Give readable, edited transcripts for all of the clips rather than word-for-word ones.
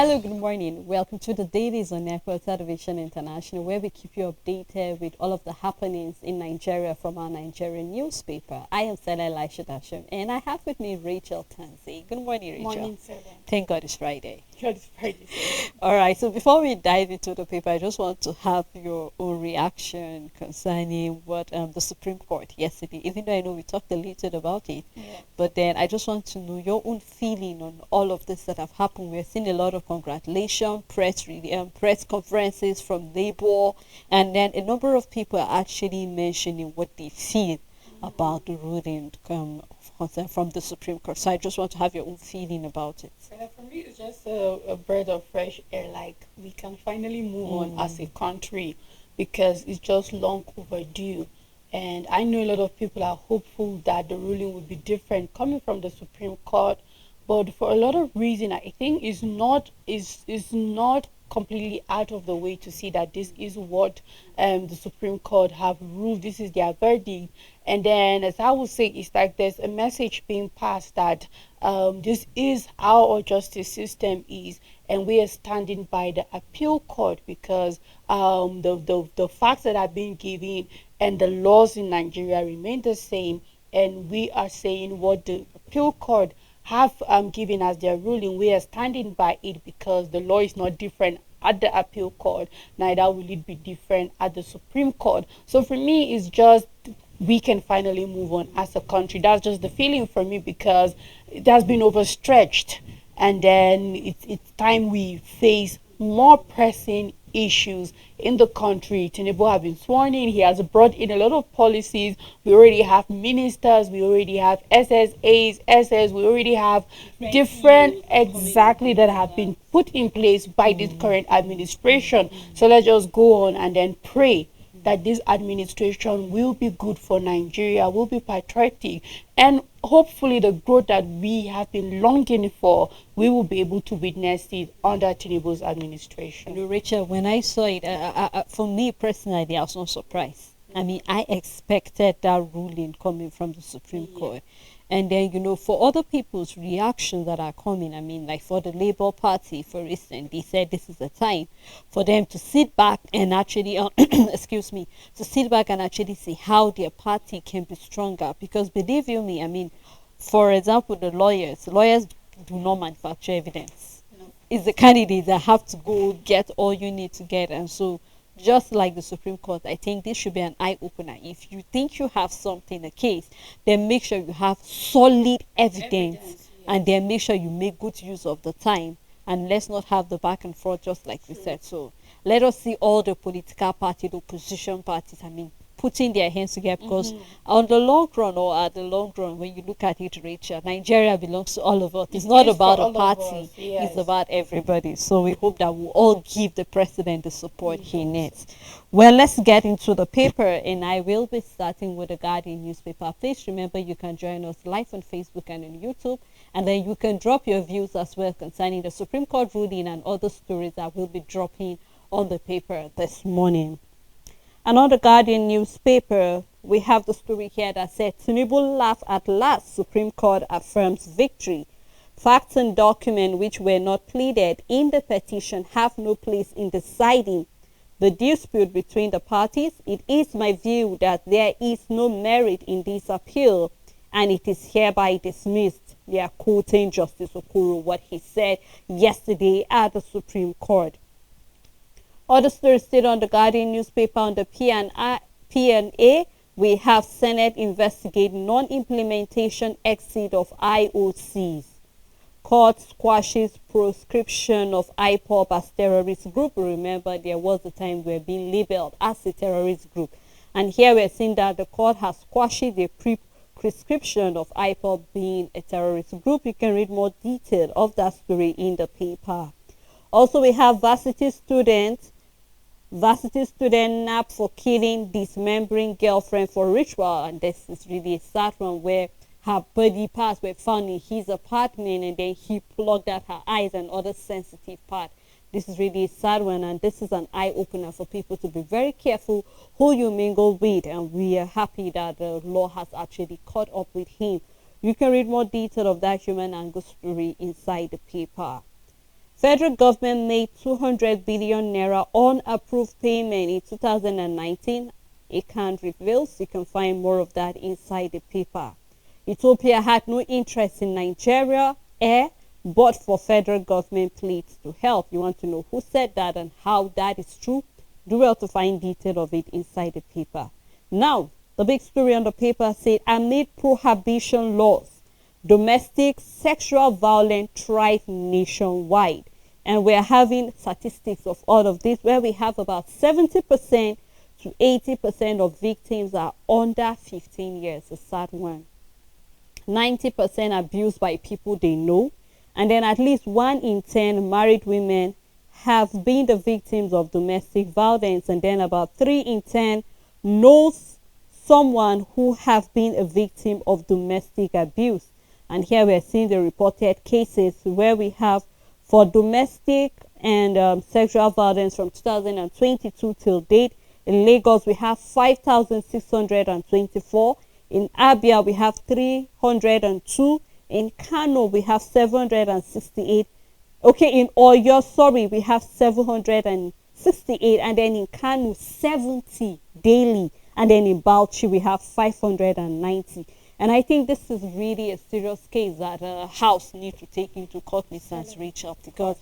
Hello, good morning. Welcome to the Dailies on Network Television International, where we keep you updated with all of the happenings in Nigeria from our Nigerian newspaper. I am Stella Elisha Dasham, and I have with me Rachel Tansey. Good morning, Rachel. Morning, Stella. Thank God it's Friday. God is Friday. All right, so before we dive into the paper, I just want to have your own reaction concerning what the Supreme Court yesterday, even though I know we talked a little about it, but then I just want to know your own feeling on all of this that have happened. We're seeing a lot of congratulations, press conferences from Labour, and then a number of people are actually mentioning what they feel about the ruling from the Supreme Court. So I just want to have your own feeling about it. For me, it's just a breath of fresh air. Like, we can finally move on as a country because it's just long overdue. And I know a lot of people are hopeful that the ruling will be different coming from the Supreme Court. But for a lot of reason, I think is not completely out of the way to see that this is what the Supreme Court have ruled. This is their verdict. And then, as I would say, it's like there's a message being passed that this is how our justice system is, and we are standing by the appeal court because the facts that are being given and the laws in Nigeria remain the same, and we are saying what the appeal court have given us their ruling. We are standing by it because the law is not different at the appeal court, neither will it be different at the Supreme Court. So for me, it's just we can finally move on as a country. That's just the feeling for me because it has been overstretched, and then it's time we face more pressing issues in the country. Tinubu have been sworn in. He has brought in a lot of policies. We already have ministers. We already have SSAs, SS. We already have different exactly that have been put in place by this current administration. So let's just go on and then pray that this administration will be good for Nigeria, will be patriotic, and hopefully the growth that we have been longing for, we will be able to witness it under Tinubu's administration. You know, Rachel, when I saw it, for me personally, I was not surprised. I mean, I expected that ruling coming from the Supreme Court. And then, for other people's reactions that are coming, I mean, like for the Labour Party, for instance, they said this is a time for them to sit back and actually, excuse me, to sit back and actually see how their party can be stronger. Because believe you me, I mean, for example, the lawyers do not manufacture evidence. It's the candidates that have to go get all you need to get. And so, just like the Supreme Court, I think this should be an eye-opener. If you think you have something, a case, then make sure you have solid evidence, and then make sure you make good use of the time, and let's not have the back and forth just like we said. So let us see all the political parties, the opposition parties, I mean, putting their hands together, because on the long run, or at the long run, when you look at it, Rachel, Nigeria belongs to all of us. It's not about a party, it's about everybody. So we hope that we'll all give the president the support he needs. Well, let's get into the paper, and I will be starting with the Guardian newspaper. Please remember you can join us live on Facebook and on YouTube, and then you can drop your views as well concerning the Supreme Court ruling and other stories that will be dropping on the paper this morning. And on the Guardian newspaper, we have the story here that said, Tinubu laughs at last, Supreme Court affirms victory. Facts and documents which were not pleaded in the petition have no place in deciding the dispute between the parties. It is my view that there is no merit in this appeal, and it is hereby dismissed. They are quoting Justice Okoro, what he said yesterday at the Supreme Court. Other stories still on the Guardian newspaper. On the PNA, we have Senate investigate non-implementation exit of IOCs. Court squashes proscription of IPOB as terrorist group. Remember, there was a time we were being labeled as a terrorist group. And here we're seeing that the court has squashed the prescription of IPOB being a terrorist group. You can read more detail of that story in the paper. Also, we have varsity student nabbed for killing dismembering girlfriend for ritual. And this is really a sad one, where her body parts were found in his apartment, and then he plugged out her eyes and other sensitive part. This is really a sad one, and this is an eye-opener for people to be very careful who you mingle with. And we are happy that the law has actually caught up with him. You can read more detail of that human angle story inside the paper. Federal government made 200 billion naira unapproved payment in 2019. Account reveals. You can find more of that inside the paper. Ethiopia had no interest in Nigeria air, but for federal government pleads to help. You want to know who said that and how that is true? Do well to find detail of it inside the paper. Now, the big story on the paper said amid prohibition laws, domestic sexual violence thrive nationwide. And we're having statistics of all of this where we have about 70% to 80% of victims are under 15 years. A sad one. 90% abused by people they know. And then at least 1 in 10 married women have been the victims of domestic violence. And then about 3 in 10 knows someone who have been a victim of domestic abuse. And here we're seeing the reported cases where we have for domestic and sexual violence from 2022 till date. In Lagos, we have 5,624. In Abia, we have 302. In Kano, we have 768. Okay, in Oyo, sorry, we have 768. And then in Kano, 70 daily. And then in Bauchi, we have 590. And I think this is really a serious case that House need to take into cognizance, Rachel, because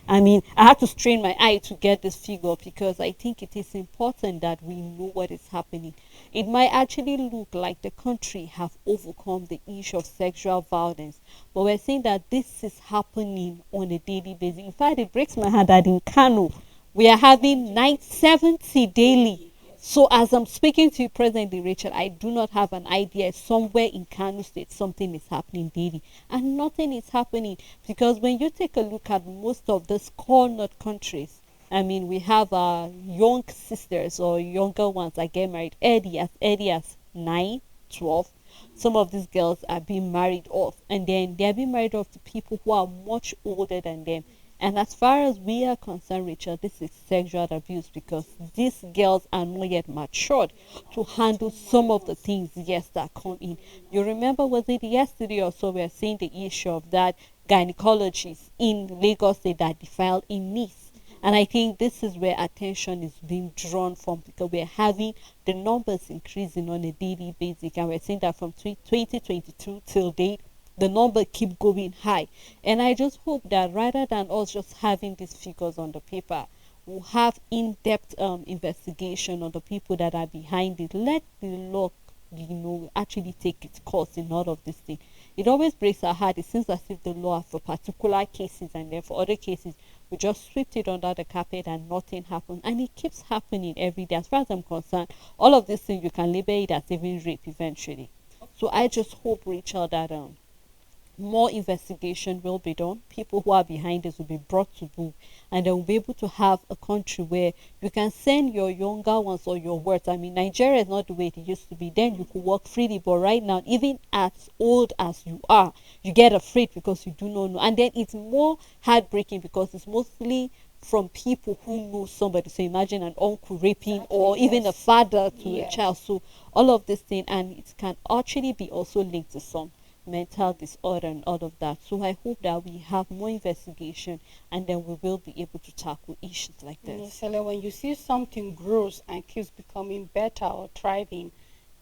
I mean, I had to strain my eye to get this figure because I think it is important that we know what is happening. It might actually look like the country have overcome the issue of sexual violence, but we're saying that this is happening on a daily basis. In fact, it breaks my heart that in Kano, we are having 970 daily. So as I'm speaking to you presently, Rachel, I do not have an idea. Somewhere in Kano State, something is happening daily. And nothing is happening. Because when you take a look at most of these cornered countries, I mean, we have young sisters or younger ones that get married early as 9, 12. Some of these girls are being married off. And then they're being married off to people who are much older than them. And as far as we are concerned, Richard, this is sexual abuse because these girls are not yet matured to handle some of the things, yes, that come in. You remember, was it yesterday or so, we are seeing the issue of that gynecologist in Lagos State that defiled a niece. And I think this is where attention is being drawn from because we're having the numbers increasing on a daily basis. And we're seeing that from 2022 till date, the number keep going high. And I just hope that rather than us just having these figures on the paper, we'll have in-depth investigation on the people that are behind it. Let the law, actually take its course in all of this thing. It always breaks our heart. It seems as if the law for particular cases and then for other cases, we just swept it under the carpet and nothing happened. And it keeps happening every day. As far as I'm concerned, all of these things, you can label it as even rape eventually. So I just hope, Rachel, that more investigation will be done. People who are behind this will be brought to book, and they will be able to have a country where you can send your younger ones or your words. I mean, Nigeria is not the way it used to be. Then you could walk freely, but right now, even as old as you are, you get afraid because you do not know. And then it's more heartbreaking because it's mostly from people who know somebody. So imagine an uncle raping or even a father to a child. So all of this thing, and it can actually be also linked to some mental disorder and all of that. So I hope that we have more investigation and then we will be able to tackle issues like this. Yes, when you see something grows and keeps becoming better or thriving,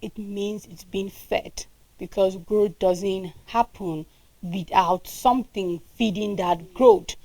it means it's being fed because growth doesn't happen without something feeding that growth.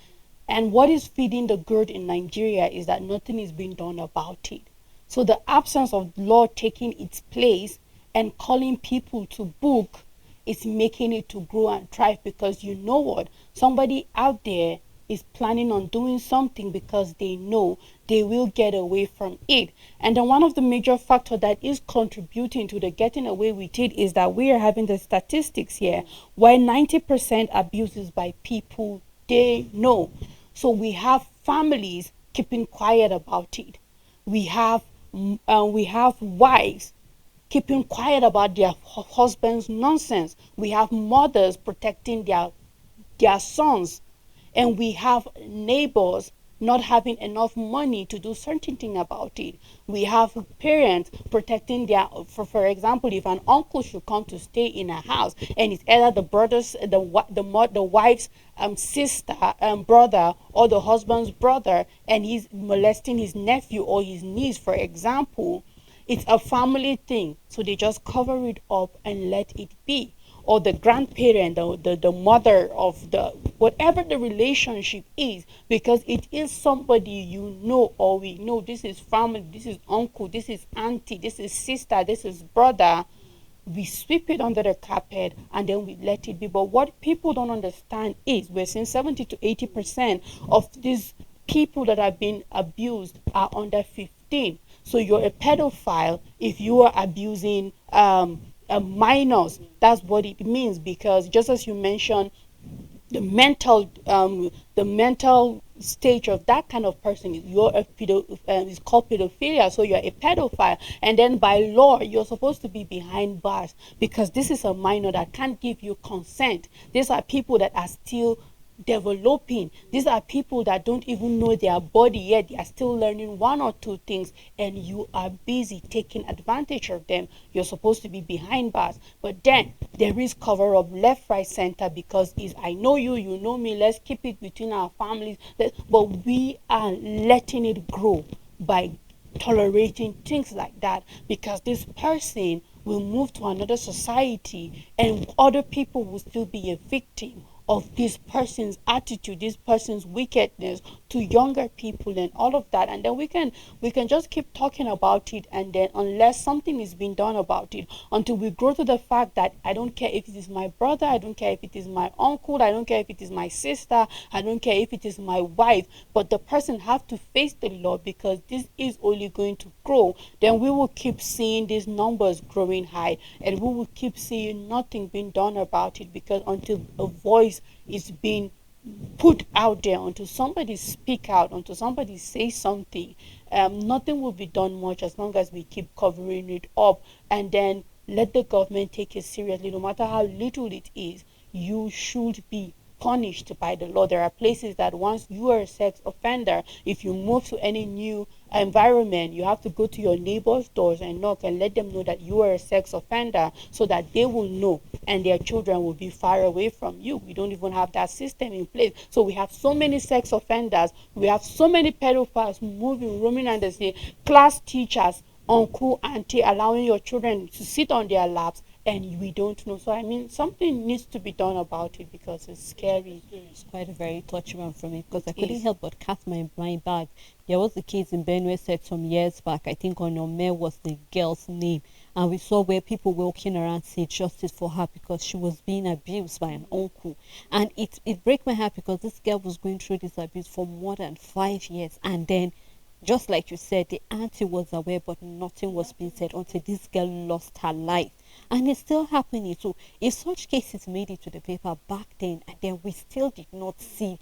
And what is feeding the growth in Nigeria is that nothing is being done about it. So the absence of law taking its place and calling people to book is making it to grow and thrive because you know what? Somebody out there is planning on doing something because they know they will get away from it. And then one of the major factors that is contributing to the getting away with it is that we are having the statistics here where 90% abuses by people they know. So we have families keeping quiet about it. We have wives keeping quiet about their husband's nonsense. We have mothers protecting their sons, and we have neighbors not having enough money to do certain thing about it. We have parents protecting their, for example, if an uncle should come to stay in a house and it's either the brother's, the wife's sister, brother, or the husband's brother, and he's molesting his nephew or his niece, for example, it's a family thing, so they just cover it up and let it be. Or the grandparent, the mother of the, whatever the relationship is, because it is somebody you know, or we know, this is family, this is uncle, this is auntie, this is sister, this is brother. We sweep it under the carpet and then we let it be. But what people don't understand is we're saying 70 to 80% of these people that have been abused are under 15. So you're a pedophile if you are abusing minors. That's what it means, because just as you mentioned, the mental stage of that kind of person is you're a is called pedophilia, so you're a pedophile, and then by law you're supposed to be behind bars because this is a minor that can't give you consent. These are people that are still developing. These are people that don't even know their body yet. They are still learning one or two things, and you are busy taking advantage of them. You're supposed to be behind bars. But then there is cover up left, right, center, because is I know you, you know me, let's keep it between our families. But we are letting it grow by tolerating things like that, because this person will move to another society and other people will still be a victim of this person's attitude, this person's wickedness to younger people and all of that. And then we can just keep talking about it, and then unless something is being done about it, until we grow to the fact that I don't care if it is my brother, I don't care if it is my uncle, I don't care if it is my sister, I don't care if it is my wife, but the person have to face the law, because this is only going to grow. Then we will keep seeing these numbers growing high, and we will keep seeing nothing being done about it, because until a voice is being put out there, until somebody speak out, until somebody say something, nothing will be done much, as long as we keep covering it up and then let the government take it seriously. No matter how little it is, you should be punished by the law. There are places that once you are a sex offender, if you move to any new environment, you have to go to your neighbor's doors and knock and let them know that you are a sex offender, so that they will know and their children will be far away from you. We don't even have that system in place. So we have so many sex offenders, we have so many pedophiles moving, roaming, and the class teachers, uncle, auntie, allowing your children to sit on their laps, and we don't know. So I mean, something needs to be done about it, because it's scary. It's quite a very touchy one for me, because I It couldn't is. help but cast my mind back. There was a case in Benue said some years back, I think Onome was the girl's name, and we saw where people were walking around say justice for her because she was being abused by an uncle. And it breaks my heart, because this girl was going through this abuse for more than 5 years, and then just like you said, the auntie was aware, but nothing was being said until this girl lost her life. And it's still happening. So if such cases made it to the paper back then, and then we still did not see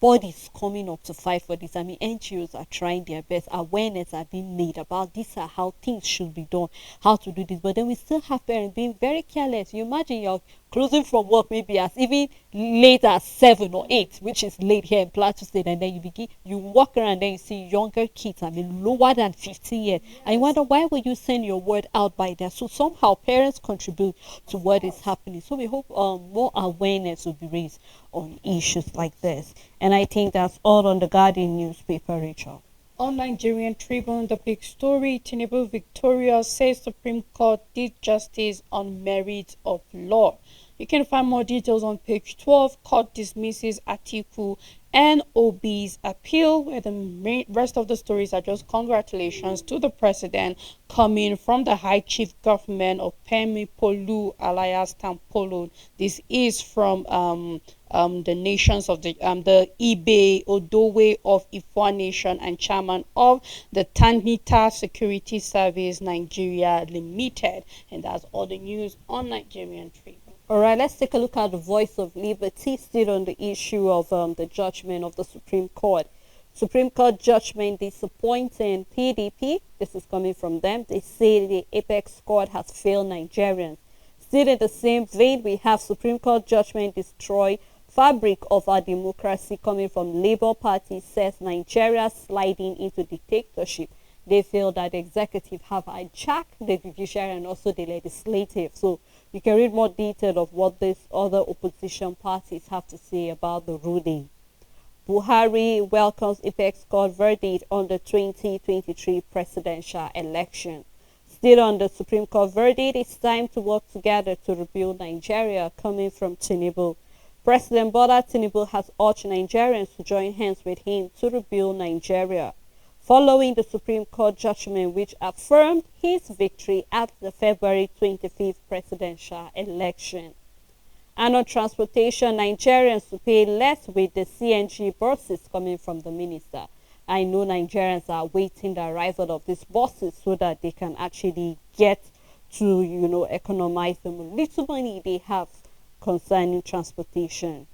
bodies coming up to fight for this. I mean, NGOs are trying their best. Awareness are being made about this are how things should be done, how to do this. But then we still have parents being very careless. You imagine you're closing from work maybe as even late as 7 or 8, which is late here in Plateau State, and then you walk around and then you see younger kids, I mean lower than 15 years. And you wonder, why would you send your word out by that? So somehow parents contribute to what is happening. So we hope more awareness will be raised on issues like this. And I think that's all on the Guardian newspaper, Rachel. On Nigerian Tribune, the big story, Tinubu victorious, says Supreme Court did justice on merit of law. You can find more details on page 12. Court dismisses Atiku and Obi's appeal, where the rest of the stories are just congratulations to the president coming from the High Chief Government of Pemi Polu alias Tampolo. This is from the nations of the Ibe Odowe of Ifwa Nation and chairman of the Tanita Security Service Nigeria Limited. And that's all the news on Nigerian Tribune. All right, let's take a look at the Voice of Liberty, still on the issue of the judgment of the Supreme Court. Supreme Court judgment disappointing PDP. This is coming from them. They say the Apex Court has failed Nigerians. Still in the same vein, we have Supreme Court judgment destroy fabric of our democracy, coming from Labour Party, says Nigeria sliding into dictatorship. They feel that the executive have hijacked the judiciary and also the legislative. So you can read more detail of what these other opposition parties have to say about the ruling. Buhari welcomes Apex Court verdict on the 2023 presidential election. Still on the Supreme Court verdict, it's time to work together to rebuild Nigeria, coming from Tinubu. President Bola Tinubu has urged Nigerians to join hands with him to rebuild Nigeria, following the Supreme Court judgment which affirmed his victory at the February 25th presidential election. And on transportation, Nigerians to pay less with the CNG buses, coming from the minister. I know Nigerians are waiting the arrival of these buses so that they can actually get to, economize the little money they have concerning transportation.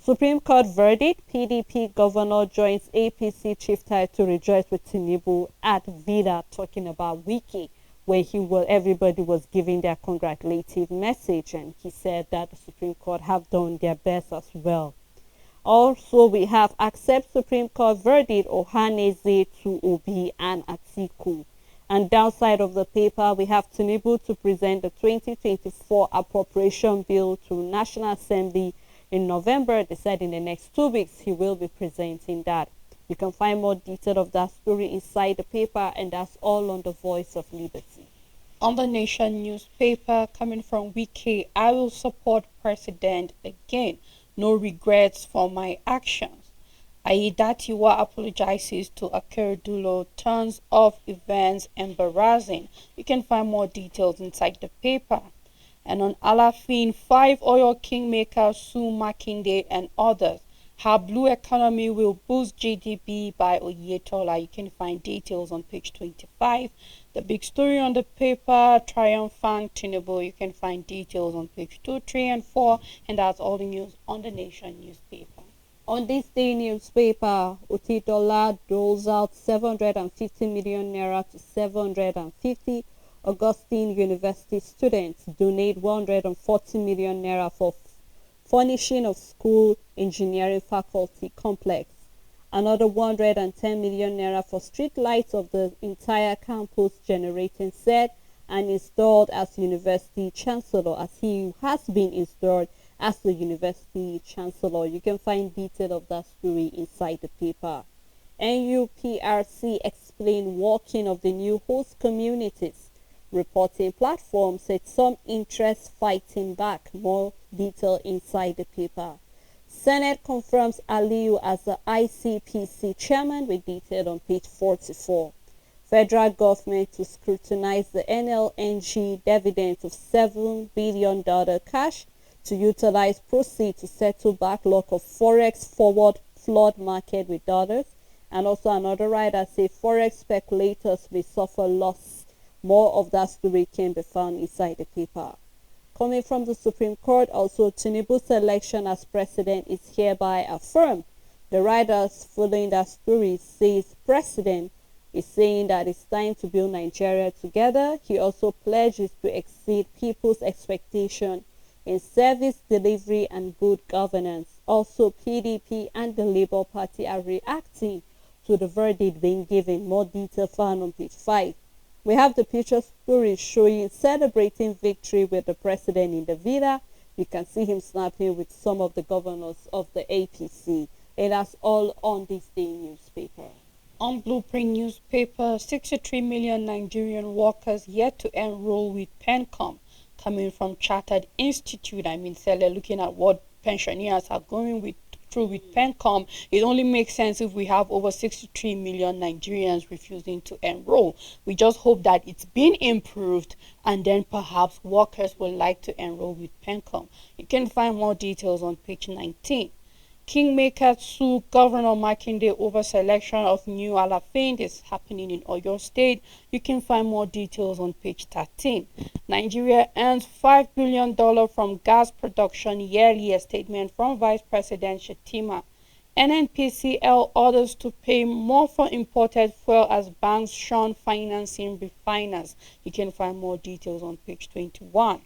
Supreme Court verdict, PDP governor joins APC chief to rejoice with Tinubu at Vida, talking about Wiki, where everybody was giving their congratulative message, and he said that the Supreme Court have done their best as well. Also, we have accept Supreme Court verdict, Ohaneze to Obi and Atiku. And downside of the paper, we have Tinubu to present the 2024 appropriation bill to National Assembly in November. They said in the next 2 weeks he will be presenting that. You can find more detail of that story inside the paper, and that's all on the Voice of Liberty. On the Nation newspaper, coming from Wiki, I will support president again. No regrets for my actions. Aiyedatiwa apologizes to Akeredolu, turns off events embarrassing. You can find more details inside the paper. And on Alafin, 5 oil kingmakers sue Makinde and others. How blue economy will boost GDP by Oyetola. You can find details on page 25. The big story on the paper, triumphant Tinubu. You can find details on page 2, 3, and 4. And that's all the news on the Nation newspaper. On this day newspaper, Oyetola doles out 750 million naira to 750 Augustine University students. Donate 140 million naira for furnishing of school engineering faculty complex. Another 110 million naira for street lights of the entire campus generating said and installed as university chancellor, as he has been installed as the university chancellor. You can find detail of that story inside the paper. NUPRC explain working of the new host communities. Reporting platform said some interest fighting back. More detail inside the paper. Senate confirms Aliyu as the ICPC chairman, with detail on page 44. Federal government to scrutinize the NLNG dividend of $7 billion cash to utilize proceeds to settle backlog of forex forward flood market with dollars. And also another writer say forex speculators may suffer loss. More of that story can be found inside the paper. Coming from the Supreme Court, also Tinubu's election as president is hereby affirmed. The writers following that story says president is saying that it's time to build Nigeria together. He also pledges to exceed people's expectation in service delivery and good governance. Also, PDP and the Labour Party are reacting to the verdict being given. More detail found on page 5. We have the picture story showing celebrating victory with the president in the Vida. You can see him snapping with some of the governors of the APC. And that's all on this day newspaper. On Blueprint newspaper, 63 million Nigerian workers yet to enroll with PENCOM. Coming from Chartered Institute, they're looking at what pensioners are going through with PENCOM. It only makes sense if we have over 63 million Nigerians refusing to enroll. We just hope that it's been improved, and then perhaps workers would like to enroll with PENCOM. You can find more details on page 19. Kingmakers sue Governor Makinde over selection of new Alafin. This is happening in Oyo State. You can find more details on page 13. Nigeria earns $5 billion from gas production yearly, a statement from Vice President Shetima. NNPCL orders to pay more for imported fuel as banks shun financing refiners. You can find more details on page 21.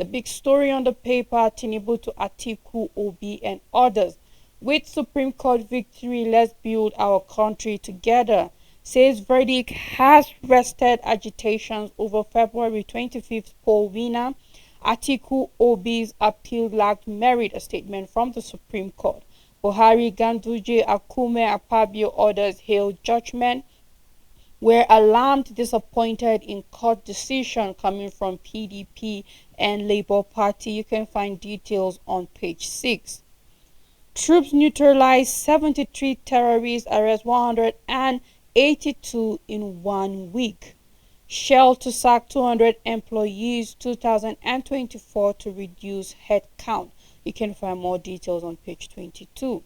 The big story on the paper, Tinubu to Atiku, Obi, and others. With Supreme Court victory, let's build our country together. Says verdict has rested agitations over February 25th poll winner. Atiku Obi's appeal lacked merit, a statement from the Supreme Court. Buhari, Ganduje, Akume, Akpabio others hailed judgment. Were alarmed, disappointed in court decision coming from PDP and Labour Party. You can find details on page 6. Troops neutralize 73 terrorists, arrest 182 in 1 week. Shell to sack 200 employees 2024 to reduce headcount. You can find more details on page 22.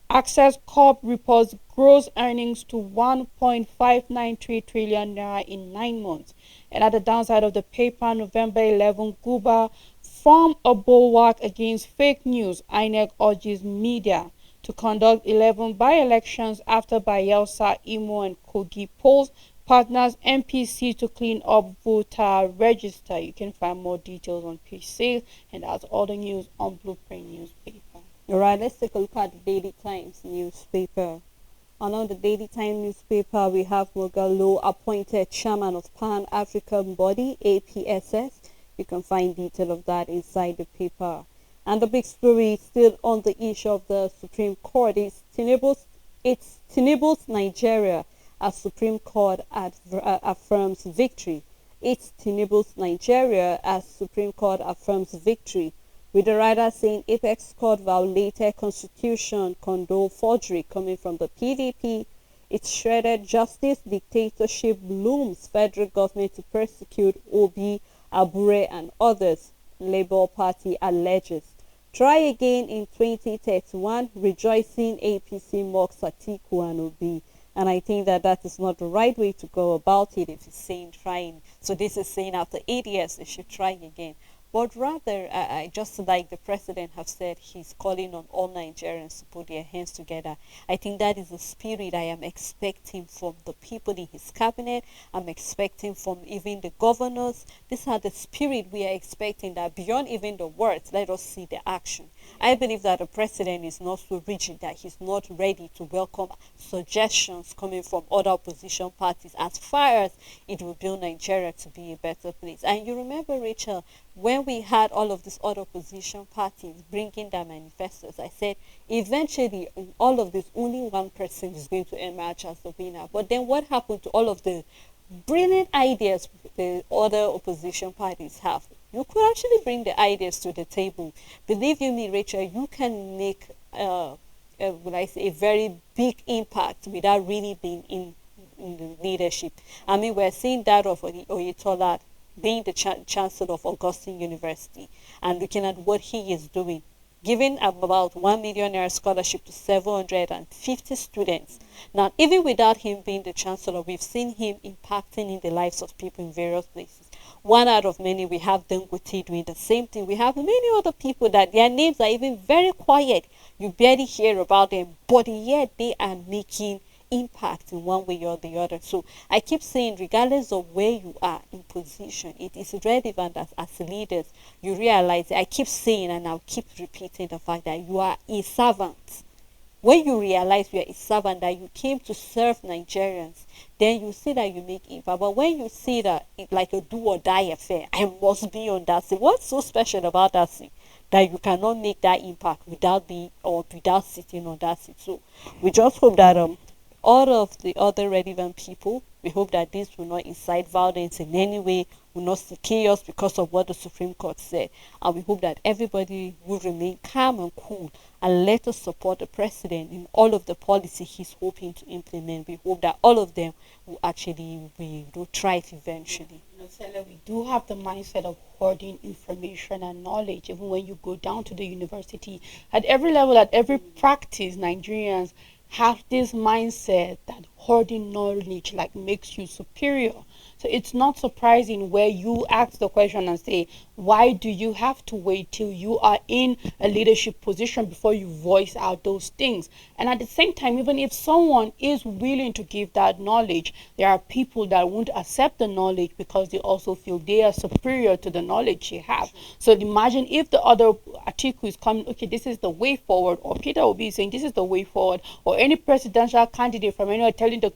Access Corp reports gross earnings to 1.593 trillion naira in 9 months. And at the downside of the paper, November 11, Guba form a bulwark against fake news. INEC urges media to conduct 11 by-elections after Bayelsa, Imo, and Kogi polls. Partners MPC to clean up voter register. You can find more details on page 6, and that's all the news on Blueprint newspaper. All right, let's take a look at the Daily Times newspaper. And on the Daily Times newspaper, we have Mogalo appointed chairman of Pan-African Body, APSS. You can find detail of that inside the paper. And the big story still on the issue of the Supreme Court is Tinubu's Nigeria as Supreme Court affirms victory. It's Tinubu's Nigeria as Supreme Court affirms victory. With the writer saying Apex Court violated Constitution, condone forgery coming from the PDP. It's shredded justice, dictatorship looms, federal government to persecute Obi, Abure and others, Labour Party alleges. Try again in 2031, rejoicing APC mocks Atiku and Obi. And I think that that is not the right way to go about it if it's saying trying. So this is saying after 8 years they should try again. But rather, just like the president have said, he's calling on all Nigerians to put their hands together. I think that is the spirit I am expecting from the people in his cabinet. I'm expecting from even the governors. These are the spirit we are expecting, that beyond even the words, let us see the action. I believe that the president is not so rigid that he's not ready to welcome suggestions coming from other opposition parties as far as it will build Nigeria to be a better place. And you remember, Rachel, when we had all of these other opposition parties bringing their manifestos, I said eventually in all of this only one person is going to emerge as the winner. But then what happened to all of the brilliant ideas the other opposition parties have? You could actually bring the ideas to the table. Believe you me, Rachel, you can make would I say a very big impact without really being in the leadership. I mean, we're seeing that of Oyetola being the chancellor of Augustine University and looking at what he is doing, giving about 1 million naira scholarship to 750 students. Now, even without him being the chancellor, we've seen him impacting in the lives of people in various places. One out of many, we have Dangote doing the same thing. We have many other people that their names are even very quiet. You barely hear about them, but yet they are making impact in one way or the other. So I keep saying, regardless of where you are in position, it is relevant as leaders you realize. I keep saying, and I'll keep repeating the fact that you are a servant. When you realize you are a servant, that you came to serve Nigerians, then you see that you make impact. But when you see that it's like a do or die affair, I must be on that scene. What's so special about that scene that you cannot make that impact without being or without sitting on that seat? So we just hope that all of the other relevant people, we hope that this will not incite violence in any way, will not see chaos because of what the Supreme Court said. And we hope that everybody will remain calm and cool and let us support the president in all of the policy he's hoping to implement. We hope that all of them will actually will thrive eventually. We do have the mindset of hoarding information and knowledge. Even when you go down to the university, at every level, at every practice, Nigerians have this mindset that hoarding knowledge like makes you superior. So it's not surprising where you ask the question and say, why do you have to wait till you are in a leadership position before you voice out those things? And at the same time, even if someone is willing to give that knowledge, there are people that won't accept the knowledge because they also feel they are superior to the knowledge they have. So imagine if the other article is coming, okay, this is the way forward, or Peter will be saying this is the way forward, or any presidential candidate from anywhere telling the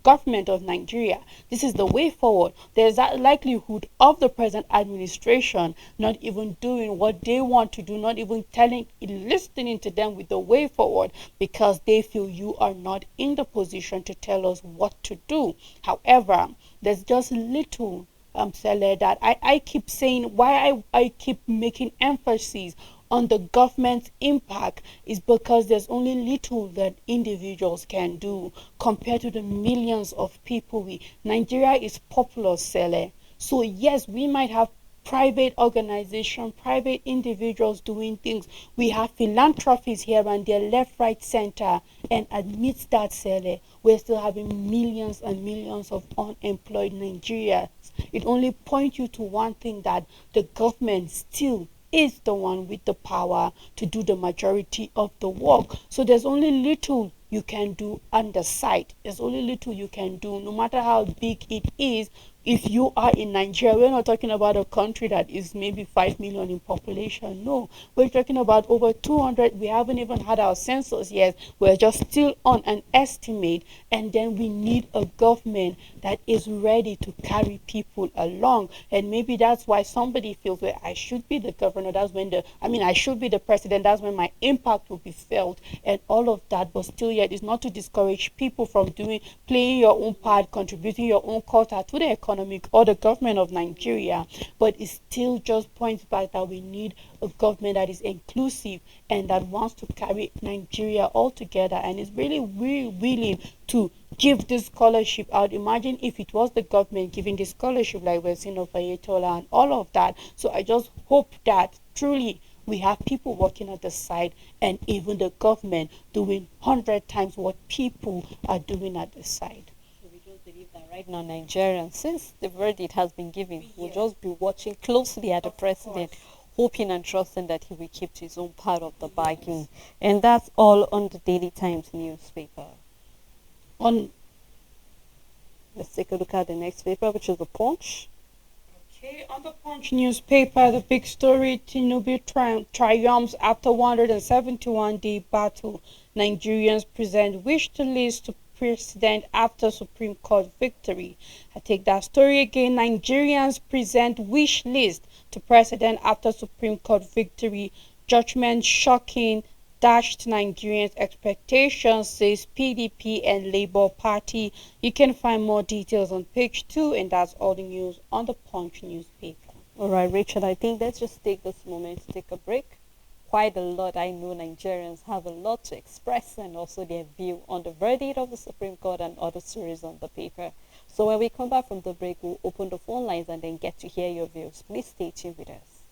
government of Nigeria, this is the way forward. There's that likelihood of the present administration not even doing what they want to do, not even listening to them with the way forward, because they feel you are not in the position to tell us what to do. However, there's just little Sele, that I keep saying, why I keep making emphasis on the government's impact is because there's only little that individuals can do compared to the millions of people. Nigeria is populous, Sele. So yes, we might have private organization, private individuals doing things. We have philanthropies here and there, left, right, center. And amidst that, Sele, we're still having millions and millions of unemployed Nigerians. It only points you to one thing, that the government still is the one with the power to do the majority of the work. So there's only little you can do on the side. There's only little you can do, no matter how big it is. If you are in Nigeria, we're not talking about a country that is maybe 5 million in population. No, we're talking about over 200. We haven't even had our census yet. We're just still on an estimate. And then we need a government that is ready to carry people along. And maybe that's why somebody feels, well, I should be the governor. I should be the president. That's when my impact will be felt and all of that. But still yet, it's not to discourage people from playing your own part, contributing your own quota to the economy or the government of Nigeria, but it still just points back that we need a government that is inclusive and that wants to carry Nigeria all together and is really, really willing to give this scholarship out. Imagine if it was the government giving this scholarship like we're seeing of Ayatola and all of that. So I just hope that truly we have people working at the side and even the government doing 100 times what people are doing at the side. Believe that right now Nigerians, since the verdict has been given, will just be watching closely at the president, hoping and trusting that he will keep to his own part of the bargain. And that's all on the Daily Times newspaper. Let's take a look at the next paper, which is the Punch. Okay, on the Punch newspaper, the big story: Tinubu triumphs after 171-day battle. Nigerians present wish to list to president after Supreme Court victory. I take that story again. Nigerians present wish list to president after Supreme Court victory. Judgment shocking, dashed Nigerians' expectations, says PDP and Labour Party. You can find more details on page 2, and that's all the news on the Punch newspaper. All right, Rachel, I think let's just take this moment to take a break. Quite a lot. I know Nigerians have a lot to express and also their view on the verdict of the Supreme Court and other stories on the paper. So when we come back from the break, we'll open the phone lines and then get to hear your views. Please stay tuned with us.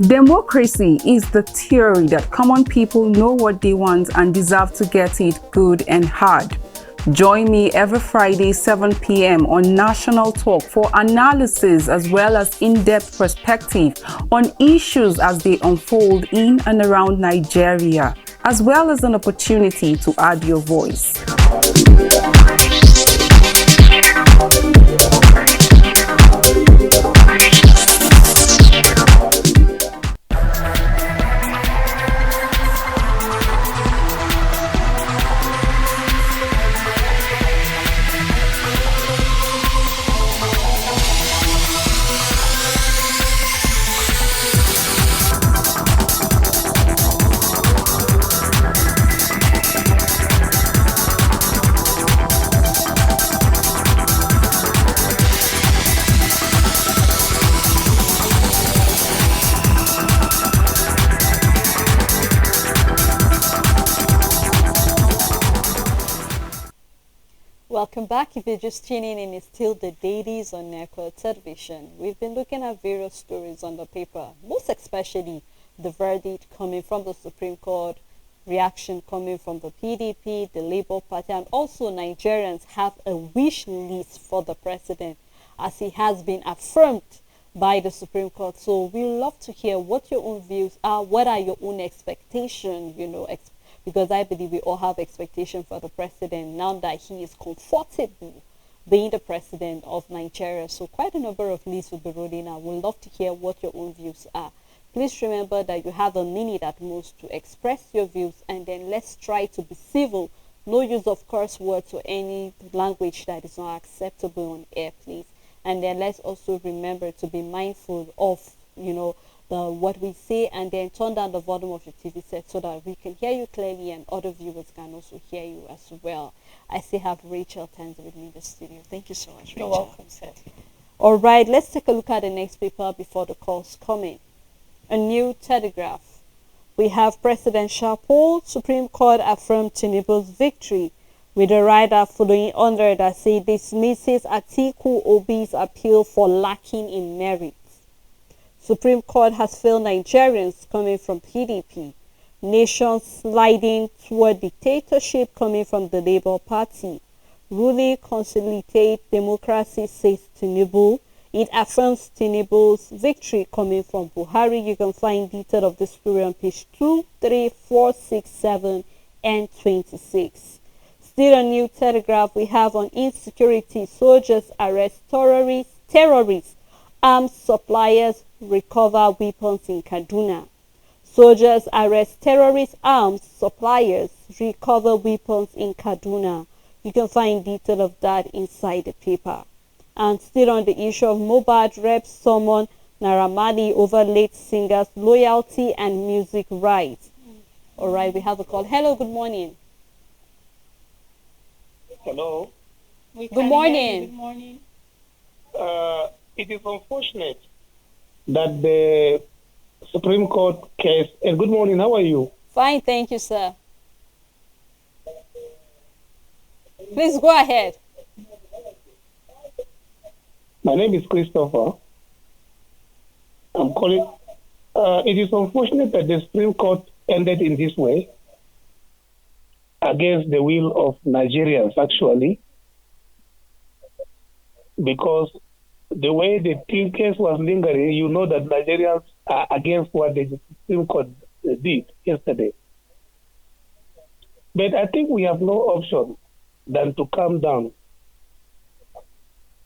Democracy is the theory that common people know what they want and deserve to get it good and hard. Join me every Friday, 7 p.m. on National Talk for analysis as well as in-depth perspective on issues as they unfold in and around Nigeria, as well as an opportunity to add your voice. Welcome back. If you're just tuning in, it's still the Dailies on Network Television. We've been looking at various stories on the paper, most especially the verdict coming from the Supreme Court, reaction coming from the PDP, the Labour Party, and also Nigerians have a wish list for the president as he has been affirmed by the Supreme Court. So we love to hear what your own views are. What are your own expectations, because I believe we all have expectation for the president now that he is comfortable being the president of Nigeria. So quite a number of lists will be rolling out. We'd love to hear what your own views are. Please remember that you have a minute at most to express your views, and then let's try to be civil. No use of curse words or any language that is not acceptable on air, please. And then let's also remember to be mindful of, what we say, and then turn down the volume of your TV set so that we can hear you clearly and other viewers can also hear you as well. I still have Rachel Tanz with me in the studio. Thank you so much, Rachel. You're welcome, sir. All right, let's take a look at the next paper before the calls come in. A new telegraph. We have presidential poll. Supreme Court affirmed Tinubu's victory, with a rider following under that say dismisses Atiku Obi's appeal for lacking in merit. Supreme Court has failed Nigerians coming from PDP. Nation sliding toward dictatorship coming from the Labour Party. Ruling consolidate democracy, says Tinubu. It affirms Tinubu's victory coming from Buhari. You can find detail of the story on page 2, 3, 4, 6, 7, and 26. Still a new telegraph we have on insecurity. Soldiers arrest terrorists, arms suppliers recover weapons in Kaduna. Soldiers arrest terrorist arms suppliers recover weapons in Kaduna. You can find detail of that inside the paper. And still on the issue of Mohbad, reps summon Naramali over late singer's loyalty and music rights. All right, we have a call. Hello, good morning. Hello. Good morning. Good morning. It is unfortunate that the Supreme Court case. And good morning. How are you? Fine, thank you, sir. Please go ahead. My name is Christopher. I'm calling. It is unfortunate that the Supreme Court ended in this way, against the will of Nigerians, actually, because the way the case was lingering, you know that Nigerians are against what the Supreme Court did yesterday. But I think we have no option than to calm down.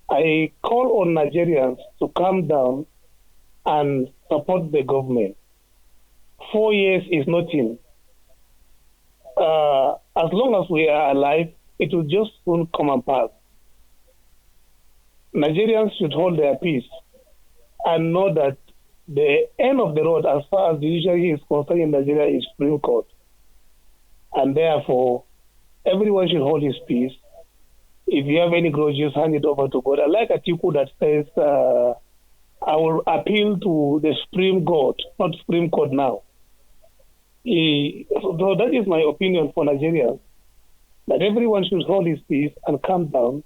I call on Nigerians to calm down and support the government. 4 years is nothing. As long as we are alive, it will just soon come and pass. Nigerians should hold their peace and know that the end of the road, as far as the judiciary is concerned in Nigeria, is Supreme Court. And therefore, everyone should hold his peace. If you have any grudges, hand it over to God. I like Atiku that says, I will appeal to the Supreme Court, not Supreme Court now. So that is my opinion for Nigeria, that everyone should hold his peace and calm down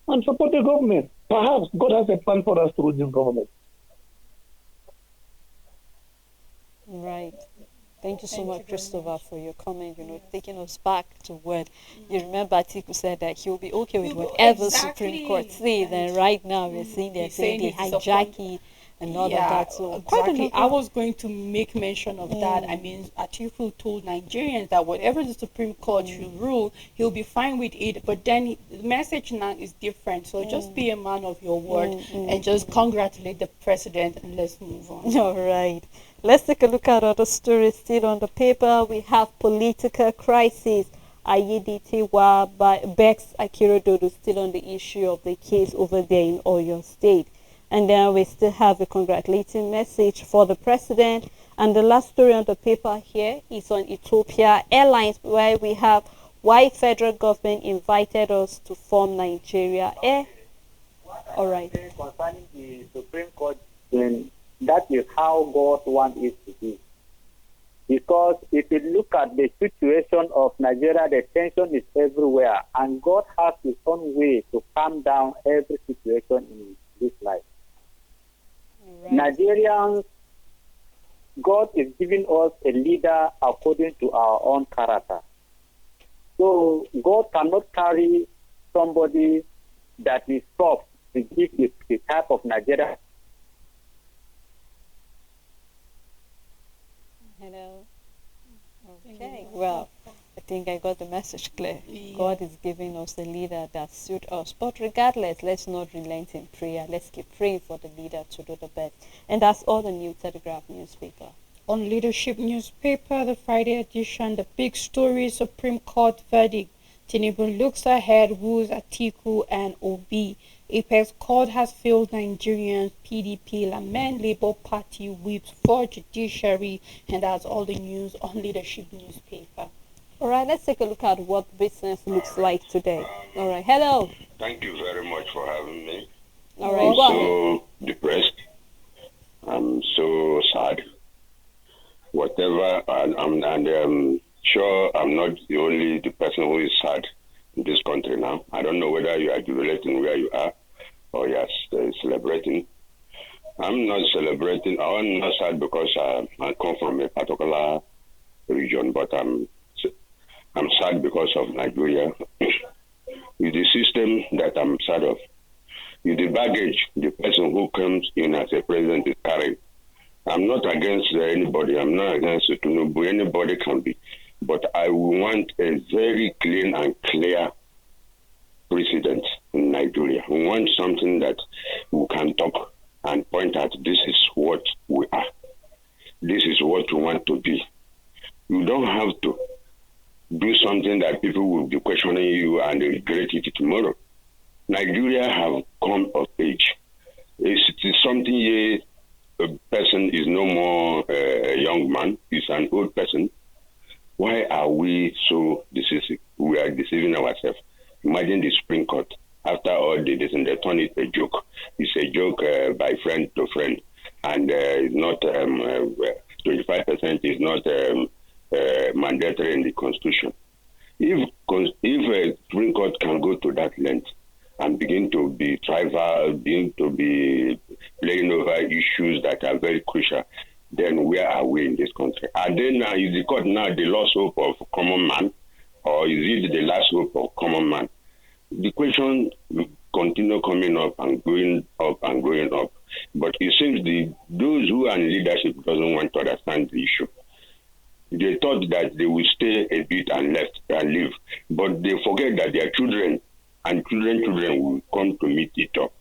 and support the government. Perhaps God has a plan for us through this government. Right. Thank you so much, Christopher, for your comment, taking us back to what you remember Atiku said that he'll be okay with whatever Supreme Court says, and right now we're seeing they're saying they hijack it and all of that. So exactly. I was going to make mention of that. I mean, Atiku told Nigerians that whatever the Supreme Court should rule, he'll be fine with it. But then the message now is different. So just be a man of your word and just congratulate the president and let's move on. All right. Let's take a look at other stories still on the paper. We have political crisis. Ayeditiwa by Bex Akirododo still on the issue of the case over there in Oyo State. And then we still have a congratulating message for the president. And the last story on the paper here is on Ethiopia Airlines, where we have why federal government invited us to form Nigeria Air. All right. Concerning the Supreme Court, then that is how God wants it to be. Because if you look at the situation of Nigeria, the tension is everywhere, and God has His own way to calm down every situation in this life. Right. Nigerians, God is giving us a leader according to our own character. So God cannot carry somebody that is soft to give the type of Nigeria. Hello. Okay. Well, I think I got the message clear. Yeah. God is giving us the leader that suit us. But regardless, let's not relent in prayer. Let's keep praying for the leader to do the best. And that's all the New Telegraph newspaper. On Leadership newspaper, the Friday edition, the big story, Supreme Court verdict. Tinubu looks ahead, rules Atiku and Obi. Apex Court has failed Nigerians. PDP lament Labour Party whips for judiciary. And that's all the news on Leadership newspaper. All right, let's take a look at what business looks like today. All right, hello. Thank you very much for having me. All right, I'm go ahead. so depressed. I'm so sad. Whatever, and I'm sure I'm not the person who is sad in this country now. I don't know whether you are jubilating where you are or you are celebrating. I'm not celebrating. I'm not sad because I come from a particular region, but I'm sad because of Nigeria. With the system that I'm sad of, with the baggage the person who comes in as a president is carrying. I'm not against anybody. I'm not against Tinubu. Anybody can be. But I want a very clean and clear president in Nigeria. We want something that we can talk and point out, this is what we are. This is what we want to be. You don't have to do something that people will be questioning you and regret it tomorrow. Nigeria have come of age. It is something a person is no more a young man, he's an old person. Why are we so decisive? We are deceiving ourselves. Imagine the Supreme Court. After all this, they turn it a joke. It's a joke by friend to friend. And it's not 25% is not mandatory in the Constitution. If a Supreme Court can go to that length and begin to be tribal, begin to be playing over issues that are very crucial, then where are we in this country? Are they now, is the court now the last hope of common man, or is it the last hope of common man? The question will continue coming up and going up and going up. But it seems those who are in leadership doesn't want to understand the issue. They thought that they will stay a bit and leave, but they forget that their children and children will come to meet it up.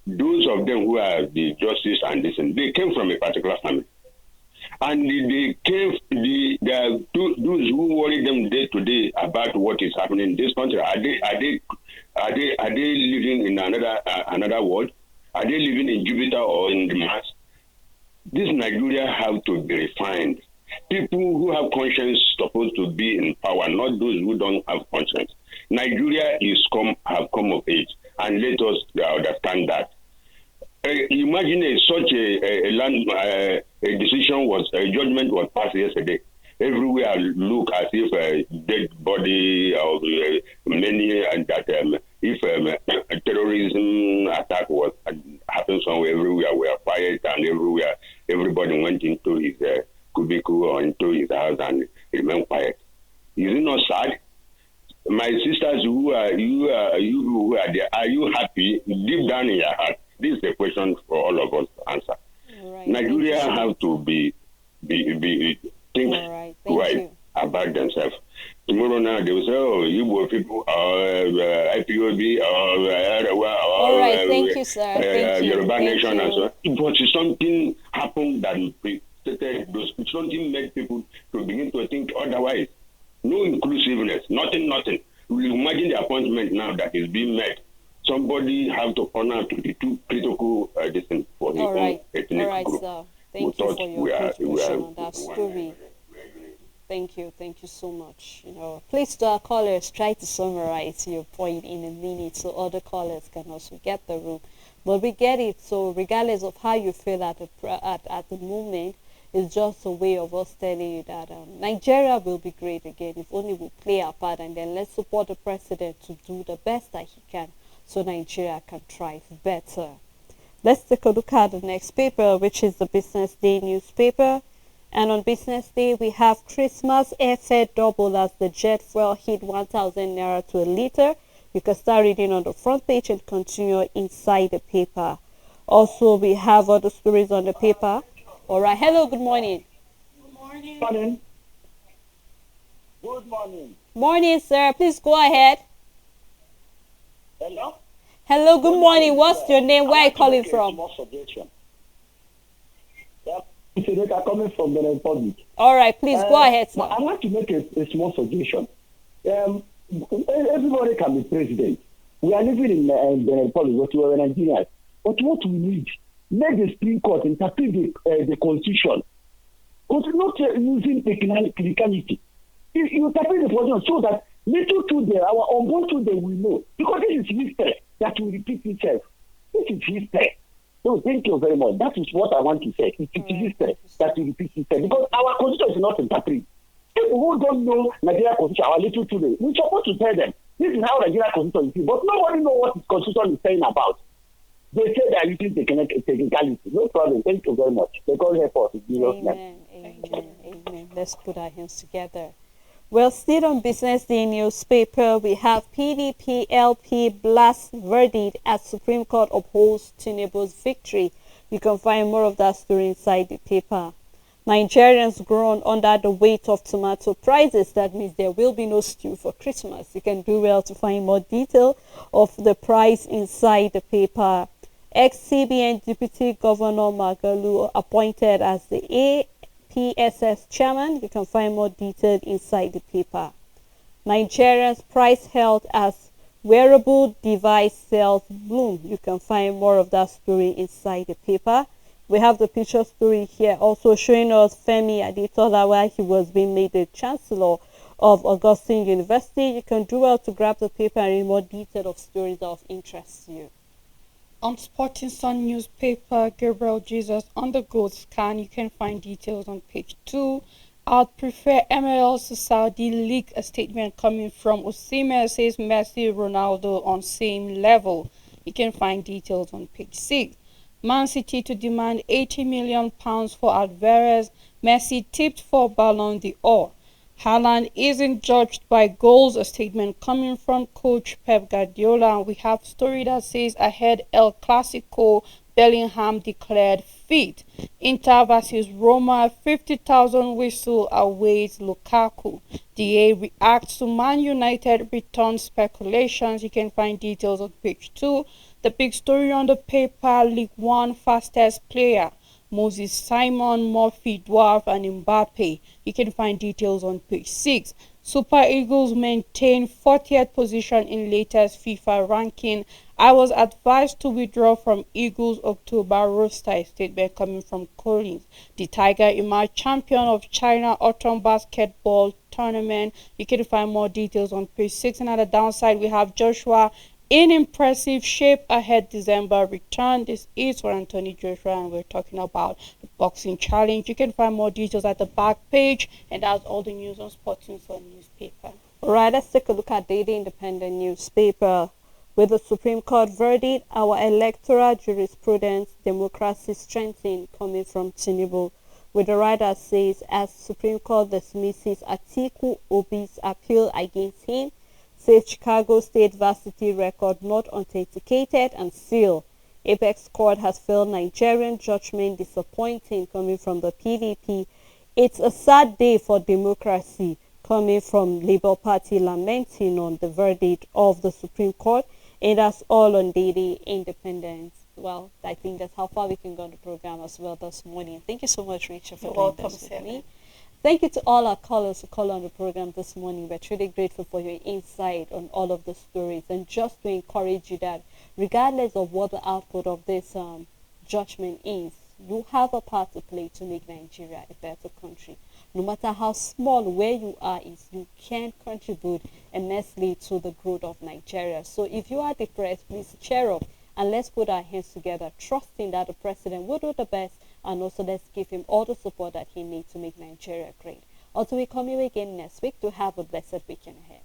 Those of them who are the justice and this, they came from a particular family. And they came, those who worry them day to day about what is happening in this country, are they living in another world? Are they living in Jupiter or in the Mars? This Nigeria have to be refined. People who have conscience supposed to be in power, not those who don't have conscience. Nigeria have come of age, and let us understand that. Imagine such a decision a judgment was passed yesterday. Everywhere look as if a dead body of many, and that if a terrorism attack was happened somewhere, everywhere were quiet, and everywhere everybody went into his cubicle or into his house and remained quiet. Is it not sad? My sisters who are there, are you happy deep down in your heart? This is a question for all of us to answer. Right. Nigeria have to be think right about themselves. Tomorrow now they will say, oh, you were people, IPOB, all right, thank you, sir. Thank you. Yoruba Nation and so on. But something happened that something made people to begin to think otherwise. No inclusiveness, nothing. We imagine the appointment now that is being made. Somebody have to honor to the two critical distance for his own ethnic group. Sir. Thank you for your contribution on that story. Thank you so much. Please, to our callers, try to summarize your point in a minute so other callers can also get the room. But we get it. So regardless of how you feel at the moment, It's just a way of us telling you that Nigeria will be great again if only we play our part, and then let's support the president to do the best that he can so Nigeria can thrive better. Let's take a look at the next paper, which is the Business Day newspaper. And on Business Day, we have Christmas airfare double as the jet fuel hit 1,000 naira to a liter. You can start reading on the front page and continue inside the paper. Also, we have other stories on the paper. All right. Hello. Good morning. Good morning. Good morning. Morning, sir. Please go ahead. Hello. Hello. Good morning. What's your name? Where are you calling from? Small suggestion. It's coming from the Republic. All right. Please go ahead, sir. I'd like to make a small suggestion. Everybody can be president. We are living in the Republic, but we are Nigerians. But what we need, let the Supreme Court interpret the Constitution. But not using technicality. You interpret the Constitution so that little children, our unborn children will know. Because this is history that will repeat itself. This is history. So thank you very much. That is what I want to say. It is history that will repeat itself. Because our Constitution is not interpreted. People who don't know Nigeria Constitution, our little children, we're supposed to tell them, this is how Nigeria Constitution is. But nobody knows what the Constitution is saying about. They say they are using technicality. No problem. Thank you very much. They God help us. Amen. Amen. Let's put our hands together. Well, still on Business Day newspaper, we have PDP LP blast verdict as Supreme Court upholds Tinubu's victory. You can find more of that story inside the paper. Nigerians groan under the weight of tomato prices. That means there will be no stew for Christmas. You can do well to find more detail of the price inside the paper. Ex-CBN Deputy Governor Magalu appointed as the APSS chairman. You can find more detail inside the paper. Nigerians price held as wearable device sales bloom. You can find more of that story inside the paper. We have the picture story here also showing us Femi Adetola while he was being made the Chancellor of Augustine University. You can do well to grab the paper and read more detail of stories that of interest to you. On Sporting Sun newspaper, Gabriel Jesus on the gold scan. You can find details on page 2. I'd prefer MLS to Saudi League. A statement coming from Osimhen says Messi, Ronaldo on same level. You can find details on page 6. Man City to demand £80 million for Alvarez. Messi tipped for Ballon d'Or. Haaland isn't judged by goals. A statement coming from coach Pep Guardiola. We have story that says ahead El Clasico, Bellingham declared fit. Inter versus Roma, 50,000 whistle awaits Lukaku. DA reacts to Man United return speculations. You can find details on page 2. The big story on the paper, League One fastest player. Moses Simon, Murphy, Dwarf, and Mbappe. You can find details on page 6. Super Eagles maintain 40th position in latest FIFA ranking. I was advised to withdraw from Eagles October roster, a statement coming from Collins. The Tiger emerged champion of China Autumn Basketball Tournament. You can find more details on page 6. And at the downside, we have Joshua in impressive shape ahead December return. This is for Anthony Joshua, and we're talking about the boxing challenge. You can find more details at the back page, and that's all the news on Sporting Sun newspaper. All right, let's take a look at Daily Independent newspaper. With the Supreme Court verdict, our electoral jurisprudence, democracy strengthened, coming from Tinubu. With the writer says, as Supreme Court dismisses Atiku Obi's appeal against him, says Chicago State varsity record not authenticated and sealed. Apex Court has failed Nigerian judgment, disappointing, coming from the PDP. It's a sad day for democracy, coming from Labour Party, lamenting on the verdict of the Supreme Court. And that's all on Daily Independence. Well, I think that's how far we can go on the program as well this morning. Thank you so much, Rachel, for doing this with me. Thank you to all our callers who called on the program this morning. We're truly grateful for your insight on all of the stories. And just to encourage you that regardless of what the output of this judgment is, you have a part to play to make Nigeria a better country. No matter how small where you are is, you can contribute immensely to the growth of Nigeria. So if you are depressed, please cheer up and let's put our hands together, trusting that the president will do the best and also let's give him all the support that he needs to make Nigeria great. Until we come here again next week, to have a blessed weekend ahead.